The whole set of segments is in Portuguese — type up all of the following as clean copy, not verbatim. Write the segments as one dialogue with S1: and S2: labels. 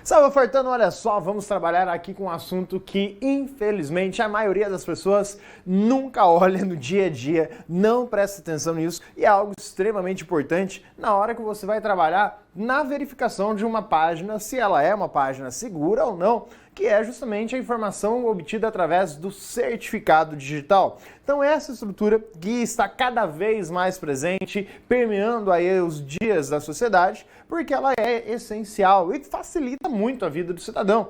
S1: Salve, Fortano! Olha só, vamos trabalhar aqui com um assunto que, infelizmente, a maioria das pessoas nunca olha no dia a dia, não presta atenção nisso e é algo extremamente importante na hora que você vai trabalhar na verificação de uma página, se ela é uma página segura ou não, que é justamente a informação obtida através do certificado digital. Então essa estrutura que está cada vez mais presente, permeando aí os dias da sociedade, porque ela é essencial e facilita muito a vida do cidadão.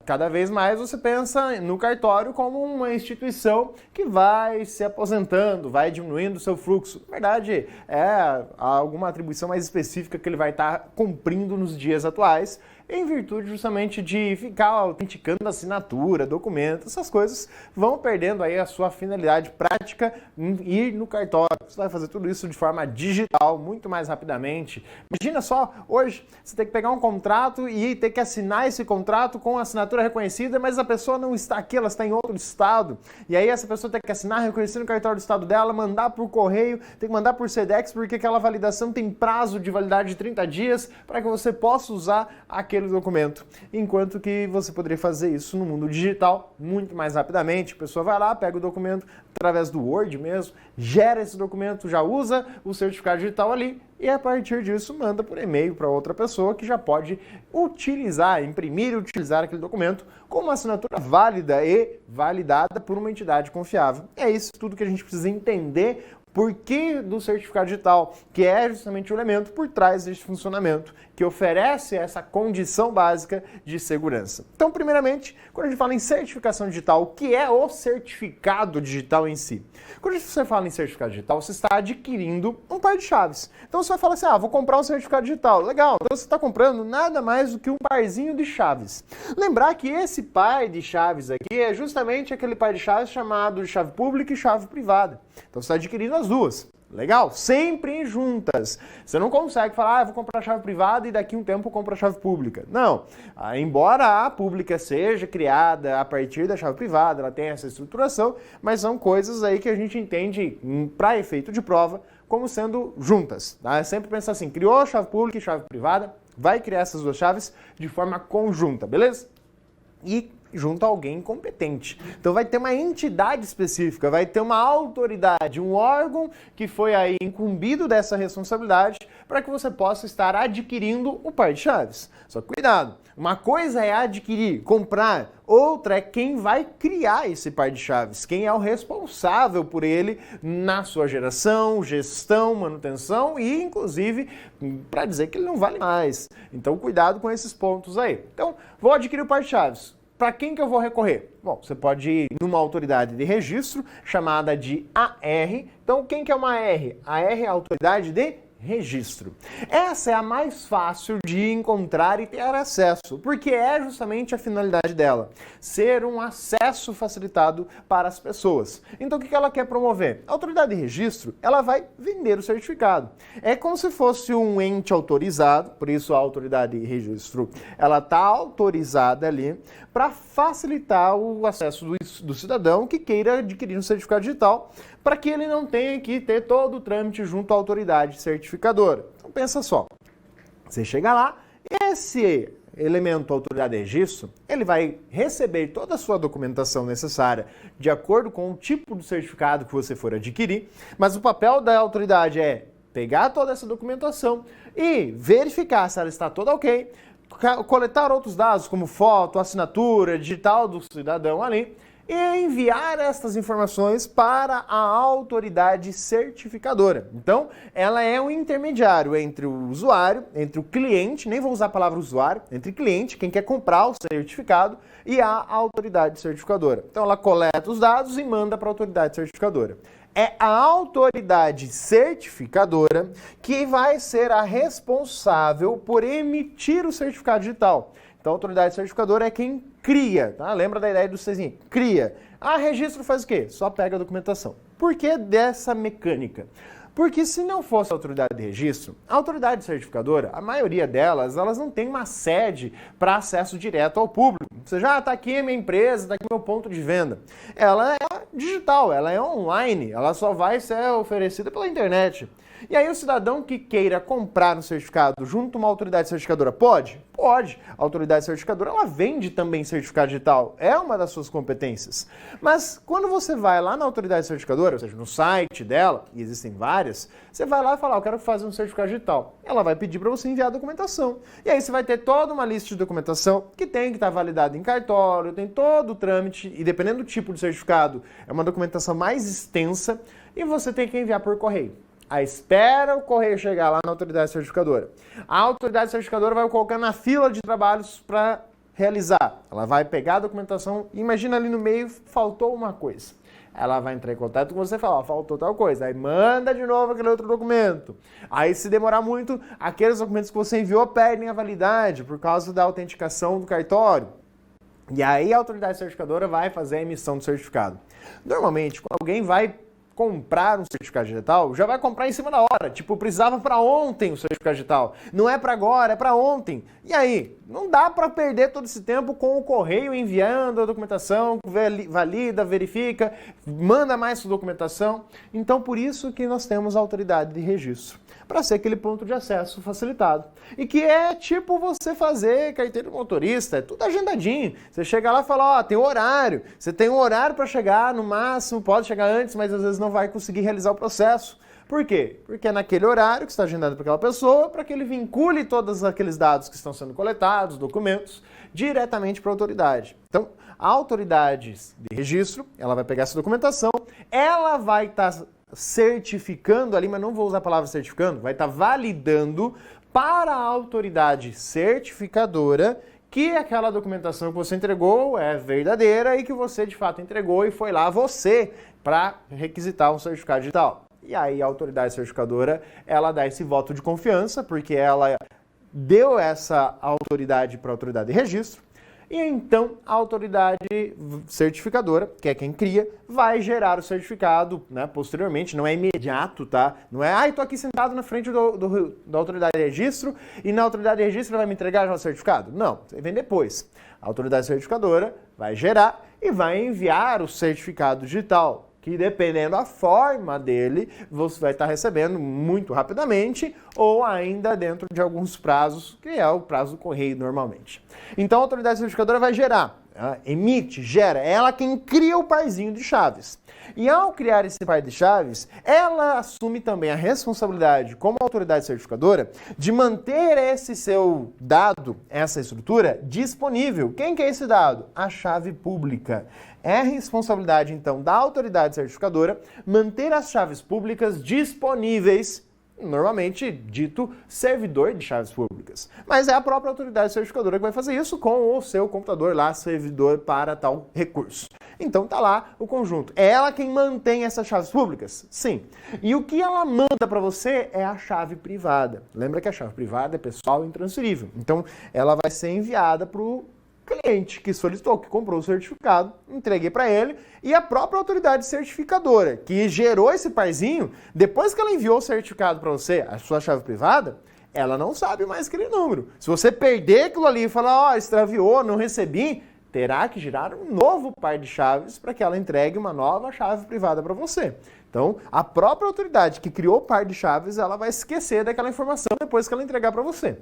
S1: Cada vez mais você pensa no cartório como uma instituição que vai se aposentando, vai diminuindo o seu fluxo. Na verdade, é alguma atribuição mais específica que ele vai estar cumprindo nos dias atuais, em virtude justamente de ficar autenticando assinatura, documento, essas coisas vão perdendo aí a sua finalidade prática em ir no cartório. Você vai fazer tudo isso de forma digital, muito mais rapidamente. Imagina só, hoje você tem que pegar um contrato e ter que assinar esse contrato com assinatura reconhecida, mas a pessoa não está aqui, ela está em outro estado. E aí essa pessoa tem que assinar, reconhecer no cartório do estado dela, mandar por correio, tem que mandar por Sedex, porque aquela validação tem prazo de validade de 30 dias para que você possa usar aquele documento, enquanto que você poderia fazer isso no mundo digital muito mais rapidamente. A pessoa vai lá, pega o documento através do Word mesmo, gera esse documento, já usa o certificado digital ali e a partir disso manda por e-mail para outra pessoa que já pode utilizar, imprimir e utilizar aquele documento com uma assinatura válida e validada por uma entidade confiável. É isso tudo que a gente precisa entender. Por que do certificado digital, que é justamente o elemento por trás deste funcionamento, que oferece essa condição básica de segurança. Então, primeiramente, quando a gente fala em certificação digital, o que é o certificado digital em si? Quando você fala em certificado digital, você está adquirindo um par de chaves. Então, você vai falar assim, vou comprar um certificado digital. Legal, então você está comprando nada mais do que um parzinho de chaves. Lembrar que esse par de chaves aqui é justamente aquele par de chaves chamado de chave pública e chave privada. Então, você está adquirindo as duas. Legal? Sempre juntas. Você não consegue falar, vou comprar a chave privada e daqui a um tempo eu compro a chave pública. Não. Embora a pública seja criada a partir da chave privada, ela tem essa estruturação, mas são coisas aí que a gente entende, para efeito de prova, como sendo juntas. Tá? Sempre pensar assim, criou a chave pública e chave privada, vai criar essas duas chaves de forma conjunta, beleza? E junto a alguém competente. Então vai ter uma entidade específica, vai ter uma autoridade, um órgão que foi aí incumbido dessa responsabilidade para que você possa estar adquirindo o par de chaves. Só que cuidado, uma coisa é adquirir, comprar, outra é quem vai criar esse par de chaves, quem é o responsável por ele na sua geração, gestão, manutenção e inclusive para dizer que ele não vale mais. Então cuidado com esses pontos aí. Então vou adquirir o par de chaves. Para quem que eu vou recorrer? Bom, você pode ir numa autoridade de registro chamada de AR. Então, quem que é uma AR? A AR é a autoridade de registro. Essa é a mais fácil de encontrar e ter acesso, porque é justamente a finalidade dela, ser um acesso facilitado para as pessoas. Então, o que ela quer promover? A autoridade de registro, ela vai vender o certificado. É como se fosse um ente autorizado, por isso a autoridade de registro, ela está autorizada ali para facilitar o acesso do cidadão que queira adquirir um certificado digital, para que ele não tenha que ter todo o trâmite junto à autoridade certificadora. Então pensa só, você chega lá, esse elemento autoridade de registro, ele vai receber toda a sua documentação necessária de acordo com o tipo do certificado que você for adquirir, mas o papel da autoridade é pegar toda essa documentação e verificar se ela está toda ok, coletar outros dados como foto, assinatura, digital do cidadão ali, e enviar estas informações para a autoridade certificadora. Então, ela é um intermediário entre o usuário, entre o cliente, nem vou usar a palavra usuário, entre cliente, quem quer comprar o certificado, e a autoridade certificadora. Então, ela coleta os dados e manda para a autoridade certificadora. É a autoridade certificadora que vai ser a responsável por emitir o certificado digital. Então, a autoridade certificadora é quem cria, tá? Lembra da ideia do Cezinho? Cria. Registro faz o quê? Só pega a documentação. Por que dessa mecânica? Porque se não fosse a autoridade de registro, a autoridade certificadora, a maioria delas, elas não tem uma sede para acesso direto ao público. Você já está aqui a minha empresa, está aqui meu ponto de venda. Ela é digital, ela é online, ela só vai ser oferecida pela internet. E aí o cidadão que queira comprar um certificado junto a uma autoridade certificadora pode? Pode. A autoridade certificadora, ela vende também certificado digital. É uma das suas competências. Mas quando você vai lá na autoridade certificadora, ou seja, no site dela, e existem várias, você vai lá e fala, eu quero fazer um certificado digital. Ela vai pedir para você enviar a documentação. E aí você vai ter toda uma lista de documentação que tem que estar validada em cartório, tem todo o trâmite, e dependendo do tipo de certificado, é uma documentação mais extensa, e você tem que enviar por correio. Aí espera o correio chegar lá na autoridade certificadora. A autoridade certificadora vai colocar na fila de trabalhos para realizar. Ela vai pegar a documentação, imagina ali no meio, faltou uma coisa. Ela vai entrar em contato com você e falar, ó, faltou tal coisa. Aí manda de novo aquele outro documento. Aí se demorar muito, aqueles documentos que você enviou perdem a validade por causa da autenticação do cartório. E aí a autoridade certificadora vai fazer a emissão do certificado. Normalmente, quando alguém vai comprar um certificado digital, já vai comprar em cima da hora. Tipo, precisava para ontem o certificado digital. Não é para agora, é para ontem. E aí? Não dá para perder todo esse tempo com o correio enviando a documentação, valida, verifica, manda mais sua documentação. Então, por isso que nós temos a autoridade de registro, para ser aquele ponto de acesso facilitado. E que é tipo você fazer carteira de motorista, é tudo agendadinho. Você chega lá e fala, ó, tem um horário. Você tem um horário para chegar, no máximo, pode chegar antes, mas às vezes não vai conseguir realizar o processo. Por quê? Porque é naquele horário que está agendado para aquela pessoa, para que ele vincule todos aqueles dados que estão sendo coletados, documentos, diretamente para a autoridade. Então, a autoridade de registro, ela vai pegar essa documentação, ela vai estar certificando ali, mas não vou usar a palavra certificando, vai estar validando para a autoridade certificadora que aquela documentação que você entregou é verdadeira e que você de fato entregou e foi lá você para requisitar um certificado digital. E aí a autoridade certificadora, ela dá esse voto de confiança, porque ela deu essa autoridade para a autoridade de registro, e então a autoridade certificadora, que é quem cria, vai gerar o certificado, né, posteriormente, não é imediato, tá? Não é, tô aqui sentado na frente da autoridade de registro e na autoridade de registro ela vai me entregar já o certificado. Não, vem depois. A autoridade certificadora vai gerar e vai enviar o certificado digital, que dependendo da forma dele, você vai estar recebendo muito rapidamente ou ainda dentro de alguns prazos, que é o prazo do correio normalmente. Então a autoridade certificadora vai gerar, ela emite, gera, é ela quem cria o parzinho de chaves. E ao criar esse par de chaves, ela assume também a responsabilidade, como autoridade certificadora, de manter esse seu dado, essa estrutura, disponível. Quem que é esse dado? A chave pública. É responsabilidade, então, da autoridade certificadora manter as chaves públicas disponíveis, normalmente dito servidor de chaves públicas. Mas é a própria autoridade certificadora que vai fazer isso com o seu computador lá, servidor para tal recurso. Então tá lá o conjunto. É ela quem mantém essas chaves públicas? Sim. E o que ela manda para você é a chave privada. Lembra que a chave privada é pessoal e intransferível. Então ela vai ser enviada para o cliente que solicitou, que comprou o certificado, entreguei para ele, e a própria autoridade certificadora, que gerou esse parzinho, depois que ela enviou o certificado para você, a sua chave privada, ela não sabe mais aquele número. Se você perder aquilo ali e falar, ó, extraviou, não recebi, terá que girar um novo par de chaves para que ela entregue uma nova chave privada para você. Então, a própria autoridade que criou o par de chaves, ela vai esquecer daquela informação depois que ela entregar para você.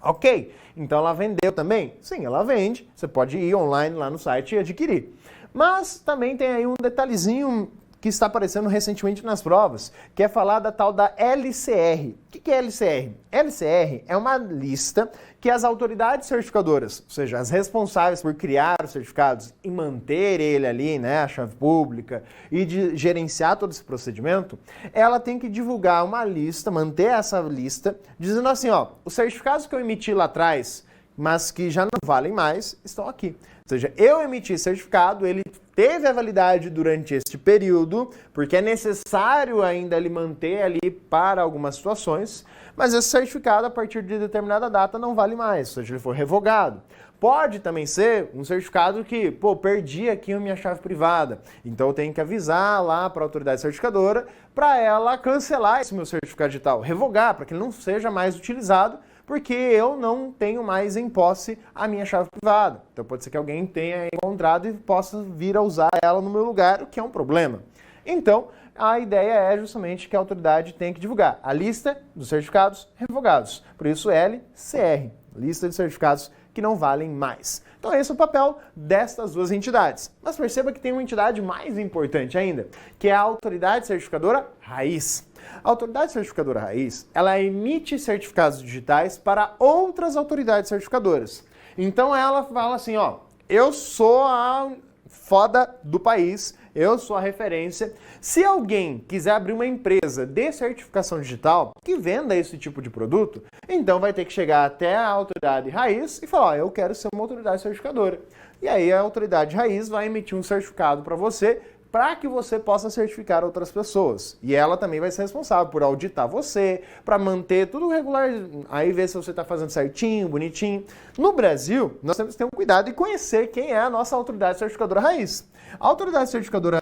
S1: Ok, então ela vendeu também? Sim, ela vende. Você pode ir online lá no site e adquirir. Mas também tem aí um detalhezinho que está aparecendo recentemente nas provas, que é falar da tal da LCR. O que é LCR? LCR é uma lista que as autoridades certificadoras, ou seja, as responsáveis por criar os certificados e manter ele ali, né, a chave pública, e de gerenciar todo esse procedimento, ela tem que divulgar uma lista, manter essa lista, dizendo assim, ó, os certificados que eu emiti lá atrás, mas que já não valem mais, estão aqui. Ou seja, eu emiti certificado, ele teve a validade durante este período, porque é necessário ainda ele manter ali para algumas situações, mas esse certificado, a partir de determinada data, não vale mais, ou seja, ele foi revogado. Pode também ser um certificado que, perdi aqui a minha chave privada, então eu tenho que avisar lá para a autoridade certificadora para ela cancelar esse meu certificado digital, revogar, para que ele não seja mais utilizado, porque eu não tenho mais em posse a minha chave privada. Então pode ser que alguém tenha encontrado e possa vir a usar ela no meu lugar, o que é um problema. Então, a ideia é justamente que a autoridade tem que divulgar a lista dos certificados revogados. Por isso, LCR. lista de certificados que não valem mais. Então esse é o papel destas duas entidades. Mas perceba que tem uma entidade mais importante ainda, que é a Autoridade Certificadora Raiz. A Autoridade Certificadora Raiz, ela emite certificados digitais para outras autoridades certificadoras. Então ela fala assim, ó, eu sou a foda do país, eu sou a referência. Se alguém quiser abrir uma empresa de certificação digital que venda esse tipo de produto, então vai ter que chegar até a autoridade raiz e falar, ó, eu quero ser uma autoridade certificadora. E aí a autoridade raiz vai emitir um certificado para você, para que você possa certificar outras pessoas. E ela também vai ser responsável por auditar você, para manter tudo regular, aí ver se você está fazendo certinho, bonitinho. No Brasil, nós temos que ter um cuidado e conhecer quem é a nossa autoridade certificadora raiz. A autoridade certificadora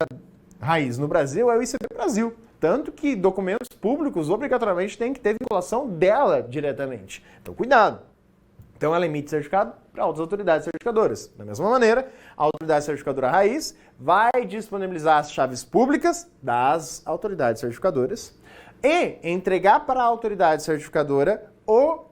S1: raiz no Brasil é o ICP Brasil. Tanto que documentos públicos obrigatoriamente têm que ter vinculação dela diretamente. Então, cuidado. Então, ela emite certificado para outras autoridades certificadoras. Da mesma maneira, a autoridade certificadora raiz vai disponibilizar as chaves públicas das autoridades certificadoras e entregar para a autoridade certificadora o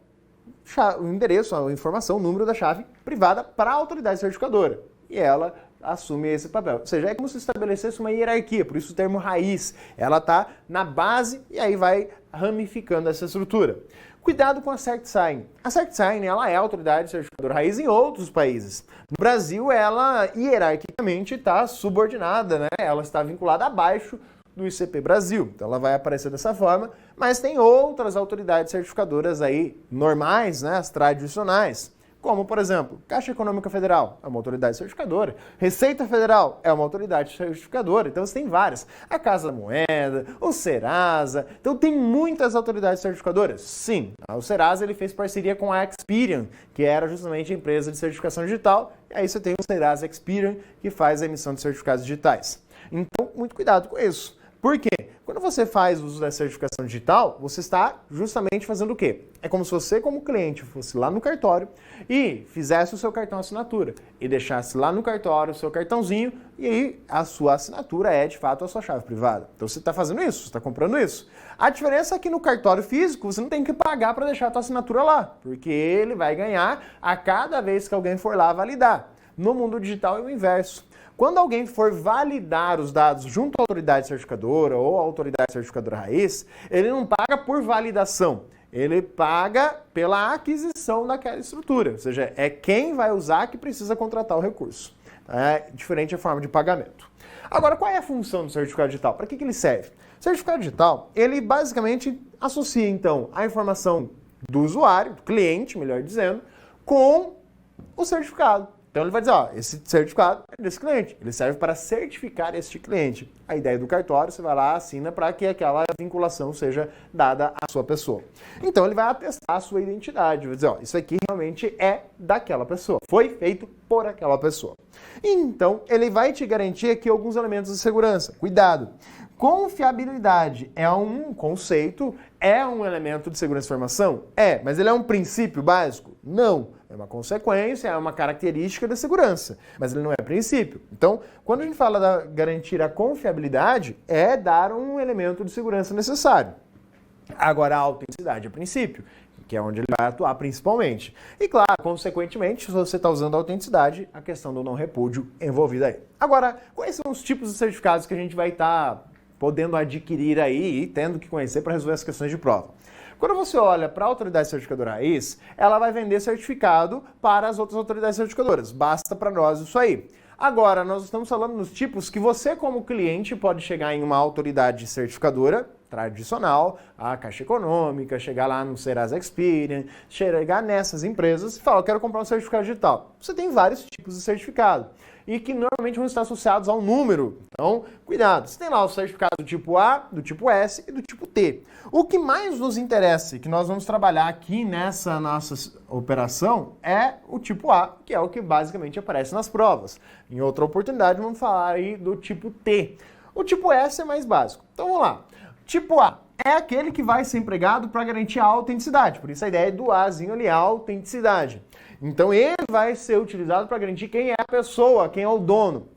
S1: endereço, a informação, o número da chave privada para a autoridade certificadora. E ela assume esse papel. Ou seja, é como se estabelecesse uma hierarquia, por isso o termo raiz. Ela está na base e aí vai ramificando essa estrutura. Cuidado com a CertSign. A CertSign, ela é a autoridade certificadora raiz em outros países. No Brasil, ela hierarquicamente está subordinada, né? Ela está vinculada abaixo do ICP Brasil. Então ela vai aparecer dessa forma, mas tem outras autoridades certificadoras aí normais, né? As tradicionais. Como, por exemplo, Caixa Econômica Federal é uma autoridade certificadora, Receita Federal é uma autoridade certificadora, então você tem várias. A Casa da Moeda, o Serasa, então tem muitas autoridades certificadoras. Sim, o Serasa ele fez parceria com a Experian, que era justamente a empresa de certificação digital, e aí você tem o Serasa Experian, que faz a emissão de certificados digitais. Então, muito cuidado com isso. Por quê? Quando você faz uso da certificação digital, você está justamente fazendo o quê? É como se você, como cliente, fosse lá no cartório e fizesse o seu cartão assinatura e deixasse lá no cartório o seu cartãozinho e aí a sua assinatura é, de fato, a sua chave privada. Então você está fazendo isso, você está comprando isso. A diferença é que no cartório físico você não tem que pagar para deixar a sua assinatura lá, porque ele vai ganhar a cada vez que alguém for lá validar. No mundo digital é o inverso. Quando alguém for validar os dados junto à autoridade certificadora ou à autoridade certificadora raiz, ele não paga por validação, ele paga pela aquisição daquela estrutura, ou seja, é quem vai usar que precisa contratar o recurso. É diferente a forma de pagamento. Agora, qual é a função do certificado digital? Para que ele serve? O certificado digital, ele basicamente associa, então, a informação do usuário, do cliente, melhor dizendo, com o certificado. Então ele vai dizer, ó, esse certificado é desse cliente, ele serve para certificar este cliente. A ideia do cartório, você vai lá, assina para que aquela vinculação seja dada à sua pessoa. Então ele vai atestar a sua identidade, vai dizer, ó, isso aqui realmente é daquela pessoa, foi feito por aquela pessoa. Então ele vai te garantir aqui alguns elementos de segurança. Cuidado! Confiabilidade é um conceito, é um elemento de segurança de informação? É, mas ele é um princípio básico? Não. É uma consequência, é uma característica da segurança, mas ele não é princípio. Então, quando a gente fala de garantir a confiabilidade, é dar um elemento de segurança necessário. Agora, a autenticidade é princípio, que é onde ele vai atuar principalmente. E claro, consequentemente, se você está usando a autenticidade, a questão do não repúdio envolvida aí. Agora, quais são os tipos de certificados que a gente vai estar podendo adquirir aí e tendo que conhecer para resolver as questões de prova? Quando você olha para a autoridade certificadora raiz, ela vai vender certificado para as outras autoridades certificadoras. Basta para nós isso aí. Agora, nós estamos falando nos tipos que você, como cliente, pode chegar em uma autoridade certificadora tradicional, a Caixa Econômica, chegar lá no Serasa Experian, chegar nessas empresas e falar, eu quero comprar um certificado digital. Você tem vários tipos de certificado e que normalmente vão estar associados ao número. Então, cuidado. Você tem lá o certificado do tipo A, do tipo S e do tipo T. O que mais nos interessa e que nós vamos trabalhar aqui nessa nossa operação é o tipo A, que é o que basicamente aparece nas provas. Em outra oportunidade, vamos falar aí do tipo T. O tipo S é mais básico. Então, vamos lá. Tipo A é aquele que vai ser empregado para garantir a autenticidade. Por isso a ideia do Azinho ali, a autenticidade. Então ele vai ser utilizado para garantir quem é a pessoa, quem é o dono.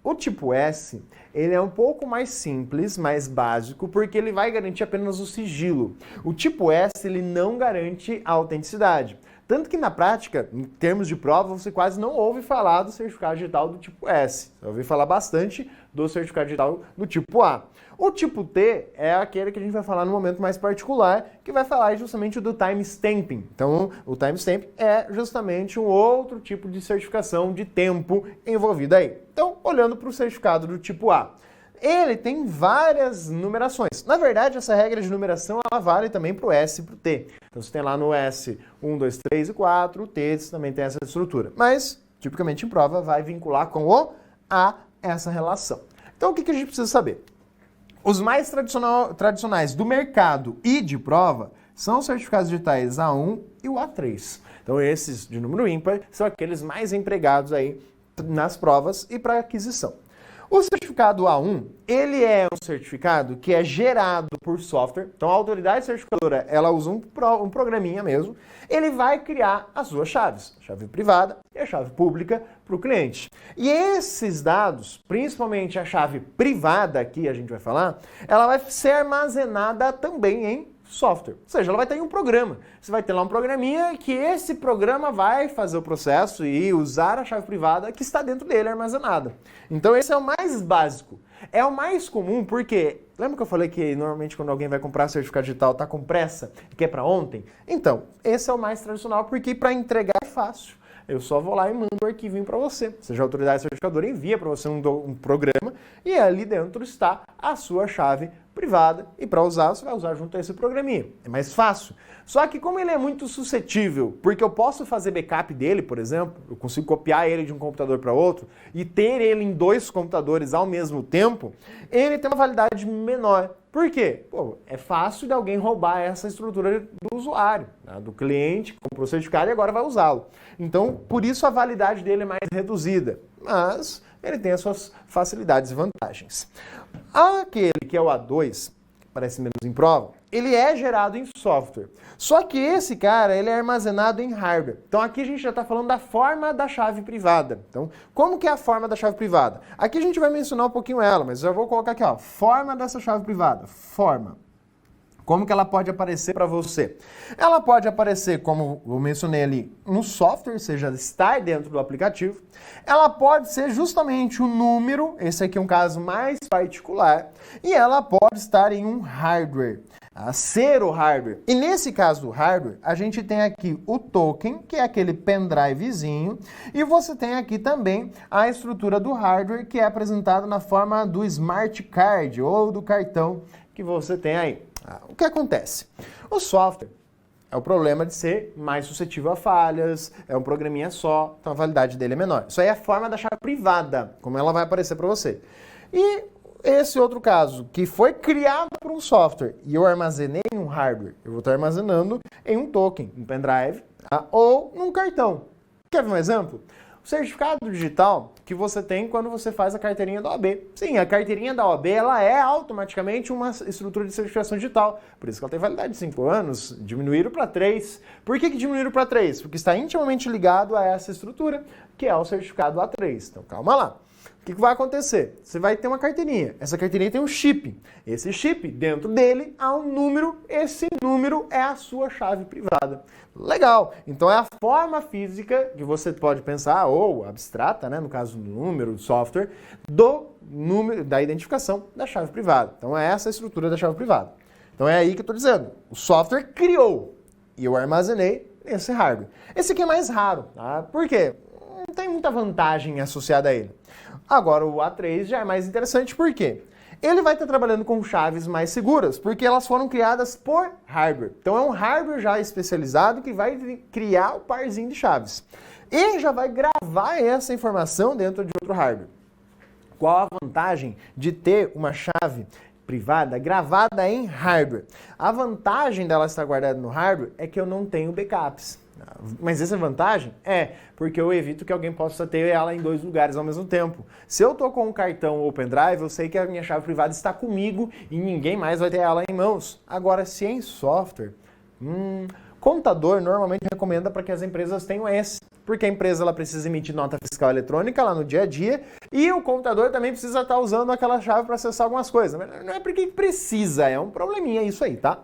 S1: O tipo S, ele é um pouco mais simples, mais básico, porque ele vai garantir apenas o sigilo. O tipo S, ele não garante a autenticidade. Tanto que na prática, em termos de prova, você quase não ouve falar do certificado digital do tipo S. Você ouve falar bastante do certificado digital do tipo A. O tipo T é aquele que a gente vai falar no momento mais particular, que vai falar justamente do timestamping. Então, o timestamp é justamente um outro tipo de certificação de tempo envolvido aí. Então, olhando para o certificado do tipo A, ele tem várias numerações. Na verdade, essa regra de numeração ela vale também para o S e para o T. Então, você tem lá no S 1, 2, 3 e 4, o T também tem essa estrutura. Mas, tipicamente em prova, vai vincular com o A essa relação. Então, o que a gente precisa saber? Os mais tradicionais do mercado e de prova são os certificados digitais A1 e o A3. Então, esses de número ímpar são aqueles mais empregados aí nas provas e para aquisição. O certificado A1, ele é um certificado que é gerado por software. Então, a autoridade certificadora, ela usa um programinha mesmo. Ele vai criar as duas chaves, a chave privada e a chave pública para o cliente. E esses dados, principalmente a chave privada aqui, a gente vai falar, ela vai ser armazenada também em software. Ou seja, ela vai ter um programa. Você vai ter lá um programinha que esse programa vai fazer o processo e usar a chave privada que está dentro dele armazenada. Então esse é o mais básico. É o mais comum porque, lembra que eu falei que normalmente quando alguém vai comprar certificado digital está com pressa e quer para ontem? Então, esse é o mais tradicional porque para entregar é fácil. Eu só vou lá e mando o arquivinho para você. Ou seja, a autoridade certificadora envia para você um programa e ali dentro está a sua chave privada e para usar, você vai usar junto a esse programinha. É mais fácil. Só que como ele é muito suscetível, porque eu posso fazer backup dele, por exemplo, eu consigo copiar ele de um computador para outro e ter ele em 2 computadores ao mesmo tempo, ele tem uma validade menor. Por quê? Pô, é fácil de alguém roubar essa estrutura do usuário, né, do cliente que comprou o certificado e agora vai usá-lo. Então, por isso a validade dele é mais reduzida. Mas ele tem as suas facilidades e vantagens. Aquele que é o A2, que parece menos em prova, ele é gerado em software. Só que esse cara, ele é armazenado em hardware. Então aqui a gente já está falando da forma da chave privada. Então, como que é a forma da chave privada? Aqui a gente vai mencionar um pouquinho ela, mas eu já vou colocar aqui, ó, forma dessa chave privada. Forma. Como que ela pode aparecer para você? Ela pode aparecer, como eu mencionei ali, no software, ou seja, estar dentro do aplicativo. Ela pode ser justamente um número, esse aqui é um caso mais particular, e ela pode estar em um hardware, a ser o hardware. E nesse caso do hardware, a gente tem aqui o token, que é aquele pendrivezinho, e você tem aqui também a estrutura do hardware, que é apresentada na forma do smart card, ou do cartão que você tem aí. O que acontece? O software é o problema de ser mais suscetível a falhas, é um programinha só, então a validade dele é menor. Isso aí é a forma da chave privada, como ela vai aparecer para você. E esse outro caso, que foi criado por um software e eu armazenei em um hardware, eu vou estar armazenando em um token, um pendrive, tá? Ou num cartão. Quer ver um exemplo? O certificado digital que você tem quando você faz a carteirinha da OAB. Sim, a carteirinha da OAB ela é automaticamente uma estrutura de certificação digital. Por isso que ela tem validade de 5 anos, diminuíram para 3. Por que diminuíram para 3? Porque está intimamente ligado a essa estrutura, que é o certificado A3. Então calma lá. O que vai acontecer? Você vai ter uma carteirinha. Essa carteirinha tem um chip. Esse chip, dentro dele, há um número. Esse número é a sua chave privada. Legal. Então é a forma física que você pode pensar, ou abstrata, né, no caso do número, do software, do número, da identificação da chave privada. Então é essa a estrutura da chave privada. Então é aí que eu estou dizendo. O software criou e eu armazenei nesse hardware. Esse aqui é mais raro. Tá? Por quê? Não tem muita vantagem associada a ele. Agora, o A3 já é mais interessante, por quê? Ele vai estar trabalhando com chaves mais seguras, porque elas foram criadas por hardware. Então, é um hardware já especializado que vai criar o parzinho de chaves. E já vai gravar essa informação dentro de outro hardware. Qual a vantagem de ter uma chave privada gravada em hardware? A vantagem dela estar guardada no hardware é que eu não tenho backups. Mas essa vantagem é porque eu evito que alguém possa ter ela em 2 lugares ao mesmo tempo. Se eu estou com um cartão ou pendrive, eu sei que a minha chave privada está comigo e ninguém mais vai ter ela em mãos. Agora, se é em software, contador normalmente recomenda para que as empresas tenham esse, porque a empresa ela precisa emitir nota fiscal eletrônica lá no dia a dia e o computador também precisa estar usando aquela chave para acessar algumas coisas. Mas não é porque precisa, é um probleminha isso aí, tá?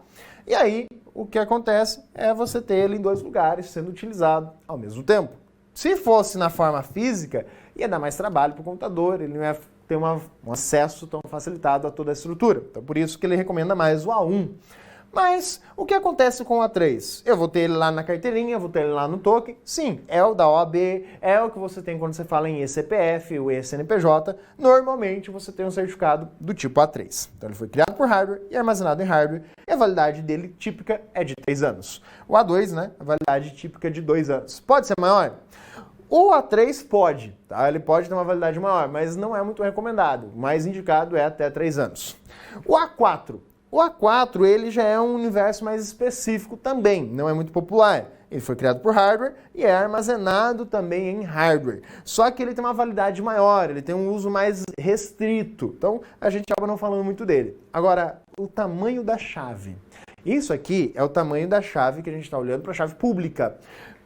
S1: E aí, o que acontece é você ter ele em dois lugares sendo utilizado ao mesmo tempo. Se fosse na forma física, ia dar mais trabalho para o computador, ele não ia ter um acesso tão facilitado a toda a estrutura. Então, por isso que ele recomenda mais o A1. Mas o que acontece com o A3? Eu vou ter ele lá na carteirinha, vou ter ele lá no token. Sim, é o da OAB, é o que você tem quando você fala em eCPF, o eCNPJ. Normalmente você tem um certificado do tipo A3. Então ele foi criado por hardware e armazenado em hardware. E a validade dele típica é de 3 anos. O A2, né? A validade típica é de 2 anos. Pode ser maior? O A3 pode, tá? Ele pode ter uma validade maior, mas não é muito recomendado. O mais indicado é até 3 anos. O A4. O A4, ele já é um universo mais específico também, não é muito popular. Ele foi criado por hardware e é armazenado também em hardware. Só que ele tem uma validade maior, ele tem um uso mais restrito. Então, a gente acaba não falando muito dele. Agora, o tamanho da chave. Isso aqui é o tamanho da chave que a gente está olhando para a chave pública.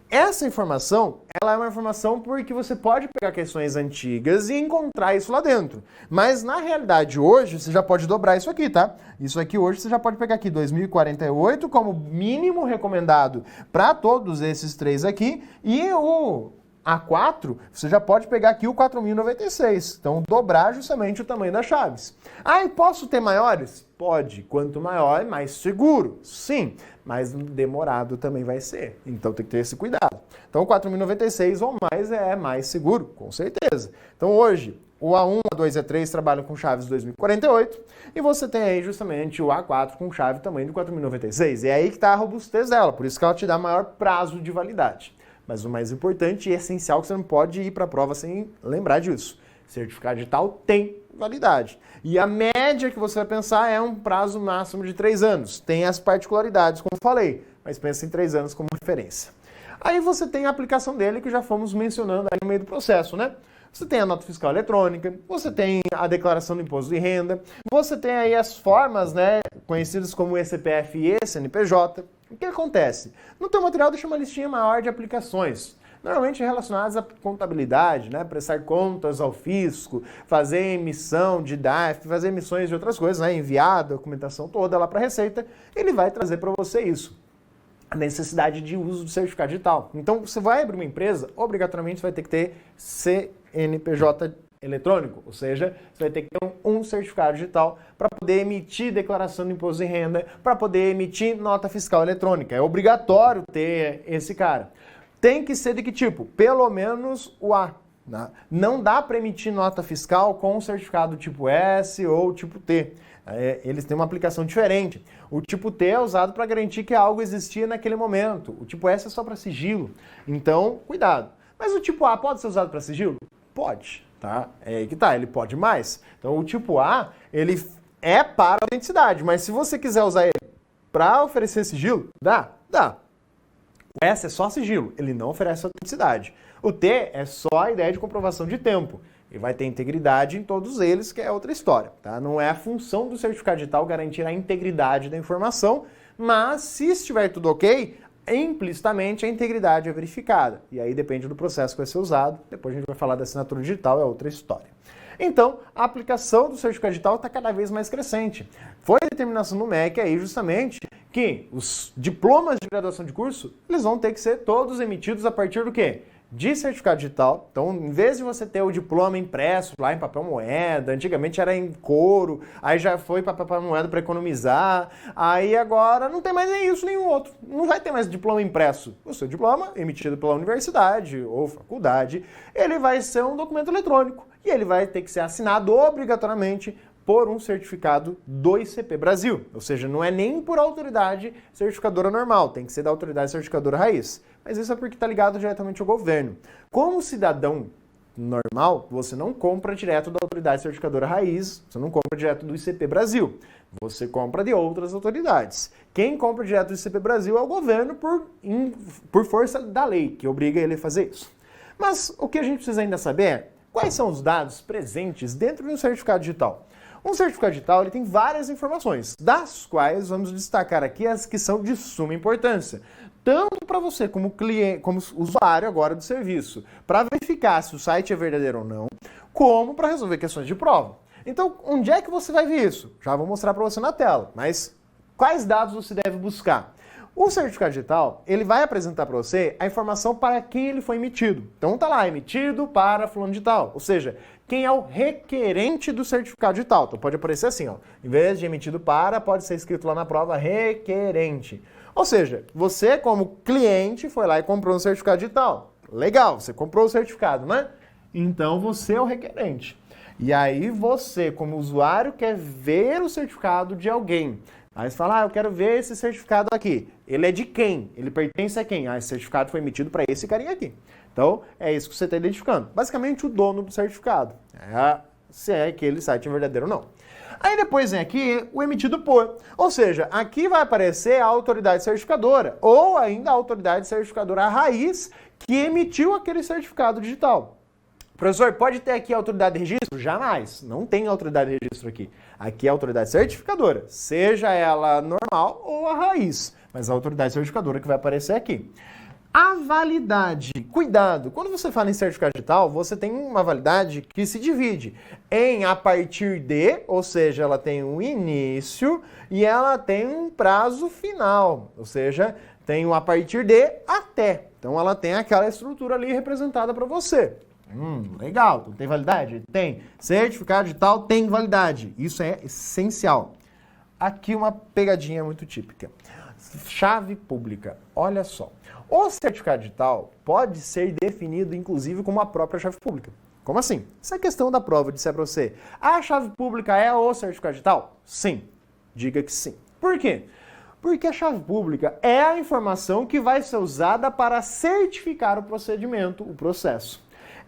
S1: Essa informação, ela é uma informação porque você pode pegar questões antigas e encontrar isso lá dentro. Mas na realidade hoje, você já pode dobrar isso aqui, tá? Isso aqui hoje você já pode pegar aqui 2048 como mínimo recomendado para todos esses três aqui. E o A4, você já pode pegar aqui o 4096. Então dobrar justamente o tamanho das chaves. Ah, e posso ter maiores? Pode. Quanto maior, mais seguro. Sim. Mas demorado também vai ser. Então tem que ter esse cuidado. Então o 4096 ou mais é mais seguro, com certeza. Então hoje, o A1, A2 e A3 trabalham com chaves 2048 e você tem aí justamente o A4 com chave tamanho do 4096. E é aí que está a robustez dela, por isso que ela te dá maior prazo de validade. Mas o mais importante e essencial é que você não pode ir para a prova sem lembrar disso. Certificado digital tem validade. E a média que você vai pensar é um prazo máximo de 3 anos. Tem as particularidades, como falei, mas pensa em 3 anos como referência. Aí você tem a aplicação dele que já fomos mencionando aí no meio do processo, né? Você tem a nota fiscal eletrônica, você tem a declaração do imposto de renda, você tem aí as formas, né, conhecidas como eCPF e eCNPJ. O que acontece? No teu material deixa uma listinha maior de aplicações, normalmente relacionadas à contabilidade, né, prestar contas ao fisco, fazer emissão de DARF, fazer emissões de outras coisas, né, enviar a documentação toda lá para a Receita, ele vai trazer para você isso. A necessidade de uso do certificado digital. Então, você vai abrir uma empresa, obrigatoriamente você vai ter que ter CNPJ eletrônico, ou seja, você vai ter que ter um certificado digital para poder emitir declaração de imposto de renda, para poder emitir nota fiscal eletrônica. É obrigatório ter esse cara. Tem que ser de que tipo? Pelo menos o A. Né? Não dá para emitir nota fiscal com certificado tipo S ou tipo T. Eles têm uma aplicação diferente. O tipo T é usado para garantir que algo existia naquele momento. O tipo S é só para sigilo. Então, cuidado. Mas o tipo A pode ser usado para sigilo? Pode, tá? É aí que tá, ele pode mais. Então, o tipo A, ele é para autenticidade, mas se você quiser usar ele para oferecer sigilo, dá. O S é só sigilo, ele não oferece autenticidade. O T é só a ideia de comprovação de tempo. E vai ter integridade em todos eles, que é outra história, tá? Não é a função do certificado digital garantir a integridade da informação, mas se estiver tudo ok, implicitamente a integridade é verificada. E aí depende do processo que vai ser usado. Depois a gente vai falar da assinatura digital, é outra história. Então, a aplicação do certificado digital está cada vez mais crescente. Foi a determinação do MEC aí justamente que os diplomas de graduação de curso, eles vão ter que ser todos emitidos a partir do quê? De certificado digital. Então, em vez de você ter o diploma impresso lá em papel moeda, antigamente era em couro, aí já foi para papel moeda para economizar, aí agora não tem mais nem isso, nem o outro. Não vai ter mais diploma impresso. O seu diploma, emitido pela universidade ou faculdade, ele vai ser um documento eletrônico e ele vai ter que ser assinado obrigatoriamente por um certificado do ICP Brasil. Ou seja, não é nem por autoridade certificadora normal, tem que ser da autoridade certificadora raiz. Mas isso é porque está ligado diretamente ao governo. Como cidadão normal, você não compra direto da autoridade certificadora raiz, você não compra direto do ICP Brasil. Você compra de outras autoridades. Quem compra direto do ICP Brasil é o governo por força da lei, que obriga ele a fazer isso. Mas o que a gente precisa ainda saber é quais são os dados presentes dentro de um certificado digital. Um certificado digital ele tem várias informações, das quais vamos destacar aqui as que são de suma importância. Tanto para você como cliente, como usuário agora do serviço, para verificar se o site é verdadeiro ou não, como para resolver questões de prova. Então, onde é que você vai ver isso? Já vou mostrar para você na tela, mas quais dados você deve buscar? O certificado digital, ele vai apresentar para você a informação para quem ele foi emitido. Então tá lá, emitido para fulano de tal. Ou seja, quem é o requerente do certificado digital. Então pode aparecer assim, ó. Em vez de emitido para, pode ser escrito lá na prova requerente. Ou seja, você como cliente foi lá e comprou um certificado digital. Legal, você comprou o certificado, né? Então você é o requerente. E aí você, como usuário, quer ver o certificado de alguém. Aí você fala, eu quero ver esse certificado aqui. Ele é de quem? Ele pertence a quem? Esse certificado foi emitido para esse carinha aqui. Então, é isso que você está identificando. Basicamente, o dono do certificado. Se é aquele site verdadeiro ou não. Aí depois vem aqui o emitido por. Ou seja, aqui vai aparecer a autoridade certificadora ou ainda a autoridade certificadora raiz que emitiu aquele certificado digital. Professor, pode ter aqui a autoridade de registro? Jamais. Não tem autoridade de registro aqui. Aqui é a autoridade certificadora, seja ela normal ou a raiz. Mas a autoridade certificadora que vai aparecer aqui. A validade. Cuidado, quando você fala em certificado digital, você tem uma validade que se divide em a partir de, ou seja, ela tem um início e ela tem um prazo final. Ou seja, tem um a partir de até. Então ela tem aquela estrutura ali representada para você. Legal, então tem validade? Tem. Certificado digital tem validade. Isso é essencial. Aqui uma pegadinha muito típica. Chave pública. Olha só. O certificado digital pode ser definido, inclusive, como a própria chave pública. Como assim? Essa questão da prova disser para você, a chave pública é o certificado digital? Sim. Diga que sim. Por quê? Porque a chave pública é a informação que vai ser usada para certificar o procedimento, o processo.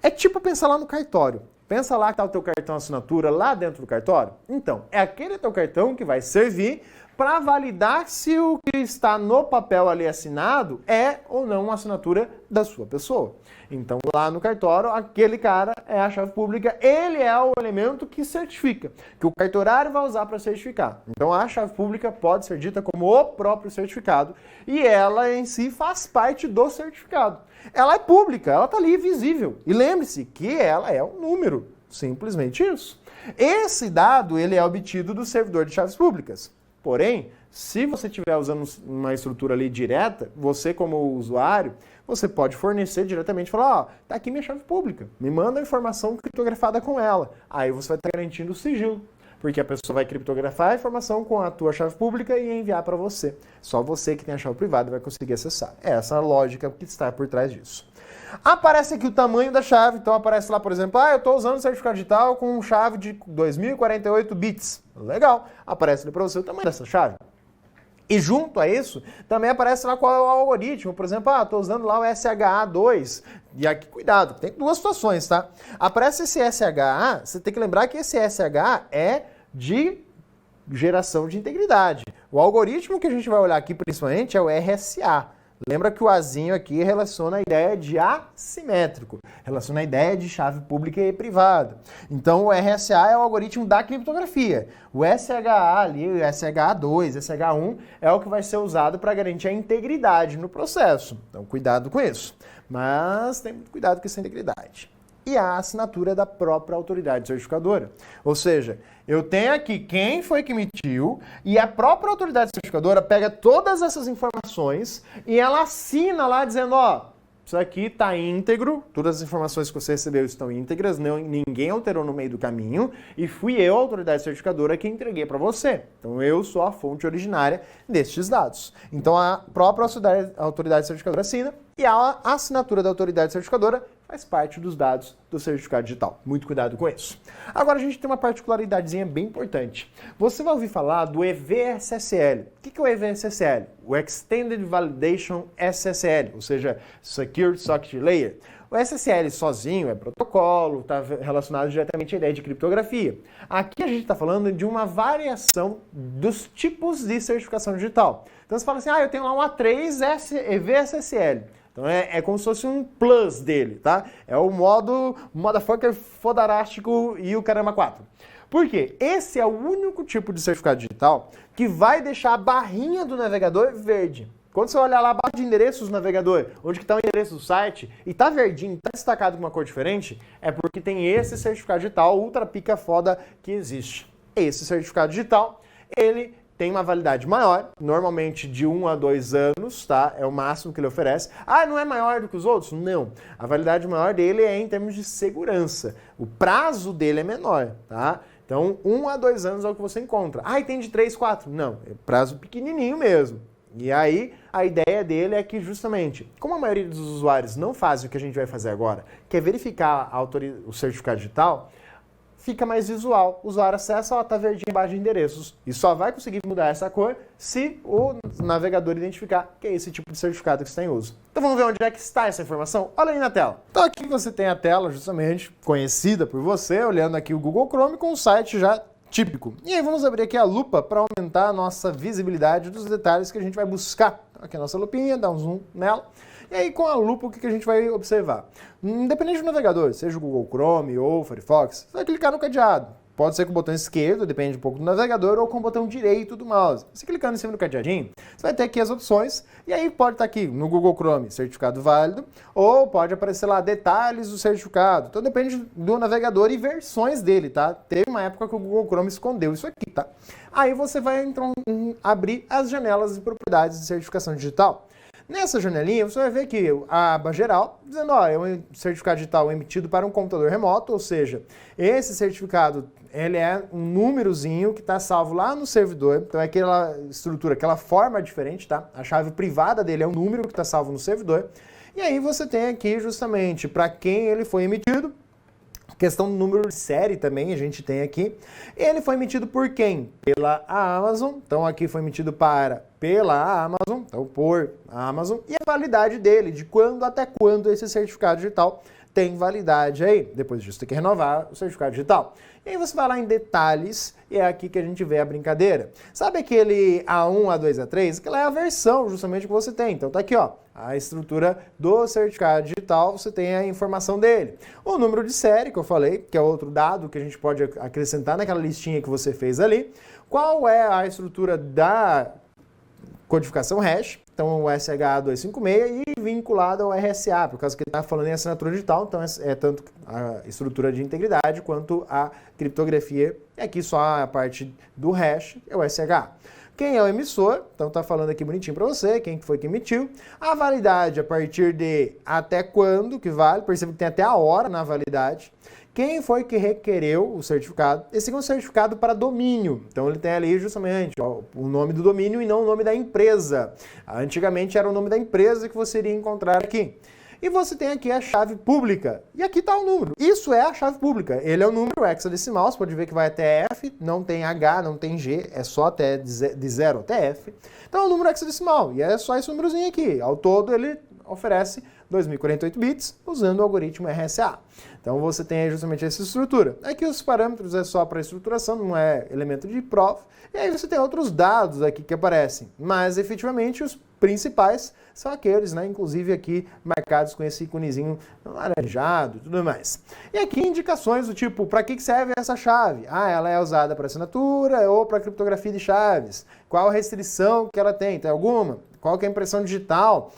S1: É tipo pensar lá no cartório. Pensa lá que está o teu cartão assinatura lá dentro do cartório. Então, é aquele teu cartão que vai servir para validar se o que está no papel ali assinado é ou não uma assinatura da sua pessoa. Então, lá no cartório, aquele cara é a chave pública, ele é o elemento que certifica, que o cartorário vai usar para certificar. Então, a chave pública pode ser dita como o próprio certificado e ela em si faz parte do certificado. Ela é pública, ela está ali visível. E lembre-se que ela é um número, simplesmente isso. Esse dado ele é obtido do servidor de chaves públicas. Porém, se você estiver usando uma estrutura ali direta, você como usuário, você pode fornecer diretamente, falar, tá aqui minha chave pública, me manda a informação criptografada com ela. Aí você vai estar garantindo o sigilo, porque a pessoa vai criptografar a informação com a tua chave pública e enviar para você. Só você que tem a chave privada vai conseguir acessar. É essa a lógica que está por trás disso. Aparece aqui o tamanho da chave, então aparece lá, por exemplo, eu estou usando o certificado digital com chave de 2048 bits. Legal, aparece ali para você o tamanho dessa chave. E junto a isso, também aparece lá qual é o algoritmo. Por exemplo, estou usando lá o SHA-2. E aqui, cuidado, tem duas situações, tá? Aparece esse SHA, você tem que lembrar que esse SHA é de geração de integridade. O algoritmo que a gente vai olhar aqui, principalmente, é o RSA. Lembra que o Azinho aqui relaciona a ideia de assimétrico, relaciona a ideia de chave pública e privada. Então o RSA é o algoritmo da criptografia. O SHA ali, o SHA-2, SHA-1 é o que vai ser usado para garantir a integridade no processo. Então cuidado com isso. Mas tem muito cuidado com essa integridade. E a assinatura da própria autoridade certificadora. Ou seja, eu tenho aqui quem foi que emitiu e a própria autoridade certificadora pega todas essas informações e ela assina lá dizendo, isso aqui está íntegro, todas as informações que você recebeu estão íntegras, ninguém alterou no meio do caminho e fui eu, a autoridade certificadora, que entreguei para você. Então eu sou a fonte originária destes dados. Então a própria autoridade certificadora assina e a assinatura da autoridade certificadora faz parte dos dados do certificado digital. Muito cuidado com isso. Agora a gente tem uma particularidadezinha bem importante. Você vai ouvir falar do EVSSL. O que é o EVSSL? O Extended Validation SSL, ou seja, Secure Socket Layer. O SSL sozinho é protocolo, está relacionado diretamente à ideia de criptografia. Aqui a gente está falando de uma variação dos tipos de certificação digital. Então você fala assim, eu tenho lá um A3 EVSSL. Então é como se fosse um plus dele, tá? É o modo motherfucker fodarástico e o caramba 4. Por quê? Esse é o único tipo de certificado digital que vai deixar a barrinha do navegador verde. Quando você olhar lá abaixo de endereços do navegador, onde está o endereço do site, e está verdinho, está destacado com uma cor diferente, é porque tem esse certificado digital ultra pica foda que existe. Esse certificado digital, ele tem uma validade maior, normalmente de 1 a 2 anos, tá? É o máximo que ele oferece. Ah, não é maior do que os outros? Não. A validade maior dele é em termos de segurança. O prazo dele é menor, tá? Então, 1 a 2 anos é o que você encontra. Ah, e tem de 3, 4? Não, é prazo pequenininho mesmo. E aí, a ideia dele é que justamente, como a maioria dos usuários não fazem o que a gente vai fazer agora, que é verificar o certificado digital, fica mais visual. O usuário acessa, ó, tá verdinho embaixo de endereços. E só vai conseguir mudar essa cor se o navegador identificar que é esse tipo de certificado que está em uso. Então vamos ver onde é que está essa informação? Olha aí na tela. Então aqui você tem a tela justamente conhecida por você, olhando aqui o Google Chrome com um site já típico. E aí vamos abrir aqui a lupa para aumentar a nossa visibilidade dos detalhes que a gente vai buscar. Aqui a nossa lupinha, dá um zoom nela. E aí, com a lupa, o que a gente vai observar? Independente do navegador, seja o Google Chrome ou o Firefox, você vai clicar no cadeado. Pode ser com o botão esquerdo, depende um pouco do navegador, ou com o botão direito do mouse. Você clicando em cima do cadeadinho, você vai ter aqui as opções, e aí pode estar aqui no Google Chrome, certificado válido, ou pode aparecer lá, detalhes do certificado. Então depende do navegador e versões dele, tá? Teve uma época que o Google Chrome escondeu isso aqui, tá? Aí você vai então abrir as janelas de propriedades de certificação digital. Nessa janelinha, você vai ver que a aba geral, dizendo, ó, é um certificado digital emitido para um computador remoto, ou seja, esse certificado, ele é um númerozinho que está salvo lá no servidor, então é aquela estrutura, aquela forma diferente, tá? A chave privada dele é um número que está salvo no servidor, e aí você tem aqui justamente para quem ele foi emitido, questão do número de série também a gente tem aqui. Ele foi emitido por quem? Pela Amazon. Então aqui foi emitido pela Amazon, então por Amazon. E a validade dele, de quando até quando esse certificado digital tem validade aí. Depois disso tem que renovar o certificado digital. E aí você vai lá em detalhes e é aqui que a gente vê a brincadeira. Sabe aquele A1, A2, A3? Aquela é a versão justamente que você tem. Então tá aqui, ó, a estrutura do certificado digital, você tem a informação dele. O número de série, que eu falei, que é outro dado que a gente pode acrescentar naquela listinha que você fez ali. Qual é a estrutura da codificação hash, então o SHA-256 e vinculado ao RSA, por causa que ele está falando em assinatura digital, então é tanto a estrutura de integridade quanto a criptografia, e aqui só a parte do hash é o SH. Quem é o emissor, então está falando aqui bonitinho para você, quem foi que emitiu. A validade a partir de até quando que vale, perceba que tem até a hora na validade. Quem foi que requereu o certificado? Esse aqui é um certificado para domínio. Então ele tem ali justamente ó, o nome do domínio e não o nome da empresa. Antigamente era o nome da empresa que você iria encontrar aqui. E você tem aqui a chave pública. E aqui está o número. Isso é a chave pública. Ele é o número hexadecimal. Você pode ver que vai até F, não tem H, não tem G, é só até de 0 até F. Então é o número hexadecimal. E é só esse númerozinho aqui. Ao todo ele oferece 2048 bits usando o algoritmo RSA. Então você tem aí justamente essa estrutura. Aqui os parâmetros é só para estruturação, não é elemento de prova. E aí você tem outros dados aqui que aparecem. Mas efetivamente os principais são aqueles, né? Inclusive aqui marcados com esse iconezinho laranjado e tudo mais. E aqui indicações do tipo, para que serve essa chave? Ah, ela é usada para assinatura ou para criptografia de chaves. Qual a restrição que ela tem? Tem alguma? Qual que é a impressão digital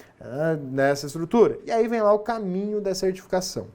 S1: dessa estrutura? E aí vem lá o caminho da certificação.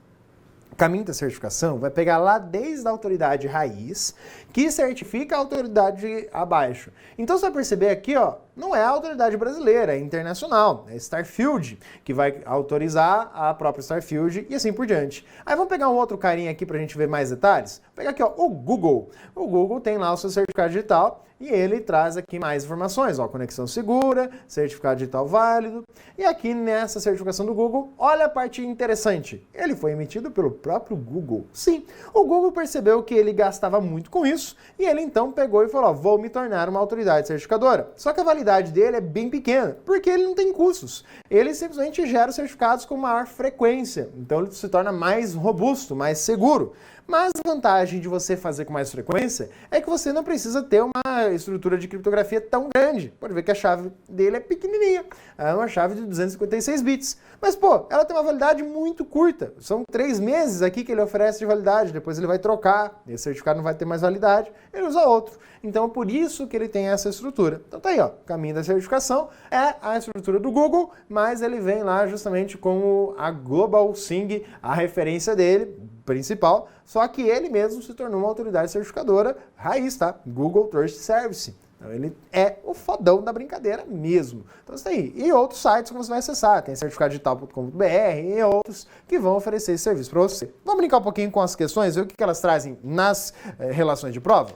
S1: O caminho da certificação vai pegar lá desde a autoridade raiz, que certifica a autoridade abaixo. Então você vai perceber aqui, ó, não é a autoridade brasileira, é internacional, é Starfield, que vai autorizar a própria Starfield e assim por diante. Aí vamos pegar um outro carinha aqui para a gente ver mais detalhes. Vou pegar aqui, ó, o Google. O Google tem lá o seu certificado digital e ele traz aqui mais informações, ó, conexão segura, certificado digital válido. E aqui nessa certificação do Google, olha a parte interessante. Ele foi emitido pelo próprio Google. Sim, o Google percebeu que ele gastava muito com isso e ele então pegou e falou, ó, vou me tornar uma autoridade certificadora. Só que a validade dele é bem pequena, porque ele não tem custos. Ele simplesmente gera certificados com maior frequência. Então ele se torna mais robusto, mais seguro. Mas a vantagem de você fazer com mais frequência é que você não precisa ter uma estrutura de criptografia tão grande. Pode ver que a chave dele é pequenininha, é uma chave de 256 bits. Mas, pô, ela tem uma validade muito curta. São 3 meses aqui que ele oferece de validade, depois ele vai trocar, esse certificado não vai ter mais validade, ele usa outro. Então, por isso que ele tem essa estrutura. Então tá aí, ó, o caminho da certificação é a estrutura do Google, mas ele vem lá justamente com a Global Sing, a referência dele, principal, só que ele mesmo se tornou uma autoridade certificadora raiz, tá? Google Trust Service. Então ele é o fodão da brincadeira mesmo. Então isso aí. E outros sites que você vai acessar. Tem certificadodigital.com.br e outros que vão oferecer esse serviço para você. Vamos brincar um pouquinho com as questões, ver o que elas trazem nas relações de prova?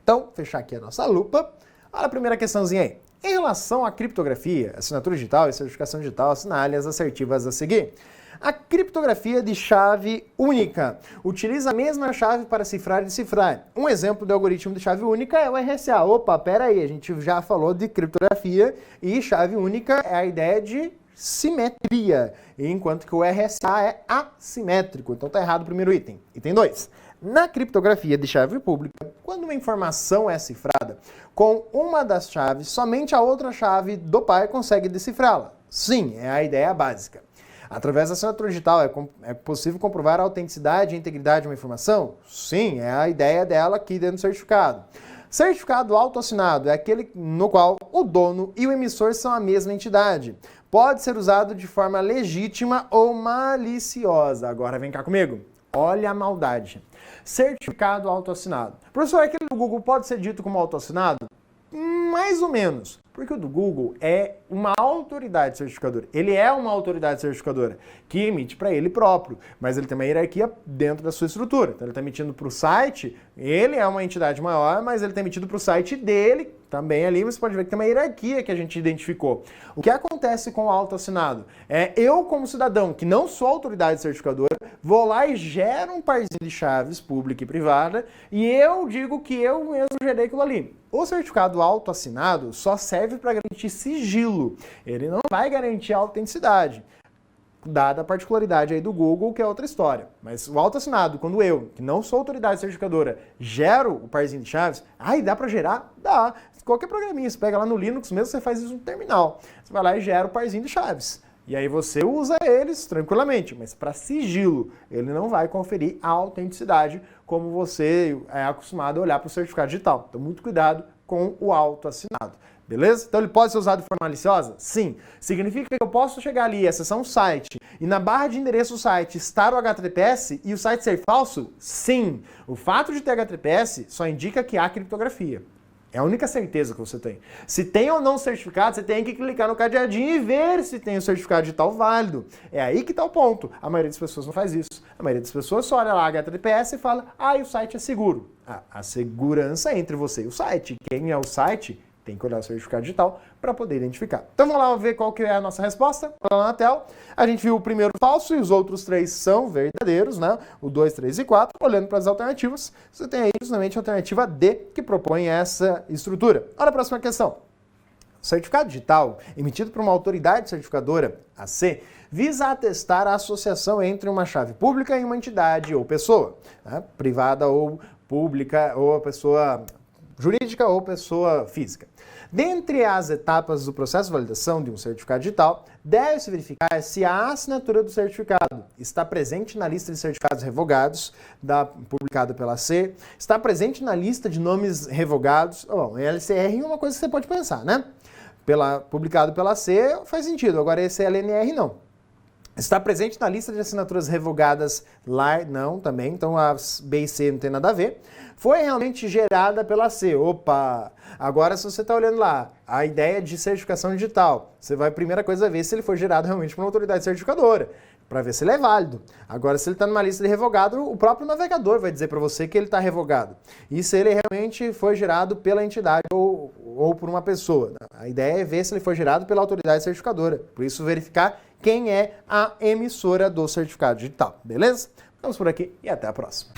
S1: Então, fechar aqui a nossa lupa. Olha a primeira questãozinha aí. Em relação à criptografia, assinatura digital e certificação digital, assinale as assertivas a seguir. A criptografia de chave única utiliza a mesma chave para cifrar e decifrar. Um exemplo de algoritmo de chave única é o RSA. Opa, pera aí, a gente já falou de criptografia e chave única é a ideia de simetria, enquanto que o RSA é assimétrico. Então tá errado o primeiro item. Item 2. Na criptografia de chave pública, quando uma informação é cifrada com uma das chaves, somente a outra chave do par consegue decifrá-la. Sim, é a ideia básica. Através da assinatura digital, é possível comprovar a autenticidade e a integridade de uma informação? Sim, é a ideia dela aqui dentro do certificado. Certificado autoassinado é aquele no qual o dono e o emissor são a mesma entidade. Pode ser usado de forma legítima ou maliciosa. Agora vem cá comigo. Olha a maldade. Certificado autoassinado. Professor, aquele do Google pode ser dito como autoassinado? Mais ou menos. Porque o do Google é uma autoridade certificadora. Ele é uma autoridade certificadora que emite para ele próprio, mas ele tem uma hierarquia dentro da sua estrutura. Então ele está emitindo para o site, ele é uma entidade maior, mas ele está emitido para o site dele também ali, você pode ver que tem uma hierarquia que a gente identificou. O que acontece com o autoassinado? Eu, como cidadão, que não sou autoridade certificadora, vou lá e gero um parzinho de chaves pública e privada e eu digo que eu mesmo gerei aquilo ali. O certificado autoassinado só serve para garantir sigilo. Ele não vai garantir a autenticidade, dada a particularidade aí do Google, que é outra história. Mas o autoassinado, quando eu, que não sou autoridade certificadora, gero o parzinho de chaves, dá para gerar? Dá. Qualquer programinha, você pega lá no Linux mesmo, você faz isso no terminal. Você vai lá e gera o parzinho de chaves. E aí você usa eles tranquilamente, mas para sigilo, ele não vai conferir a autenticidade como você é acostumado a olhar para o certificado digital. Então, muito cuidado com o autoassinado. Beleza? Então ele pode ser usado de forma maliciosa? Sim. Significa que eu posso chegar ali, acessar um site, e na barra de endereço do site estar o HTTPS e o site ser falso? Sim. O fato de ter HTTPS só indica que há criptografia. É a única certeza que você tem. Se tem ou não certificado, você tem que clicar no cadeadinho e ver se tem o certificado digital válido. É aí que está o ponto. A maioria das pessoas não faz isso. A maioria das pessoas só olha lá HTTPS e fala, o site é seguro. A segurança é entre você e o site. Quem é o site tem que olhar o certificado digital para poder identificar. Então vamos lá ver qual que é a nossa resposta. Lá na tela, a gente viu o primeiro falso e os outros três são verdadeiros, né? O 2, 3 e 4. Olhando para as alternativas, você tem aí justamente a alternativa D, que propõe essa estrutura. Olha a próxima questão. O certificado digital, emitido por uma autoridade certificadora, AC, visa atestar a associação entre uma chave pública e uma entidade ou pessoa, né? Privada ou pública, ou a pessoa jurídica ou pessoa física. Dentre as etapas do processo de validação de um certificado digital, deve-se verificar se a assinatura do certificado está presente na lista de certificados revogados, publicada pela AC, está presente na lista de nomes revogados. Bom, LCR é uma coisa que você pode pensar, né? Publicado pela AC faz sentido, agora esse LNR não. Está presente na lista de assinaturas revogadas lá? Não, também. Então, as B e C não tem nada a ver. Foi realmente gerada pela C. Opa! Agora, se você está olhando lá, a ideia de certificação digital, você vai, primeira coisa, ver se ele foi gerado realmente por uma autoridade certificadora, para ver se ele é válido. Agora, se ele está numa lista de revogado, o próprio navegador vai dizer para você que ele está revogado. E se ele realmente foi gerado pela entidade ou por uma pessoa. A ideia é ver se ele foi gerado pela autoridade certificadora. Por isso, verificar quem é a emissora do certificado digital. Beleza? Ficamos por aqui e até a próxima.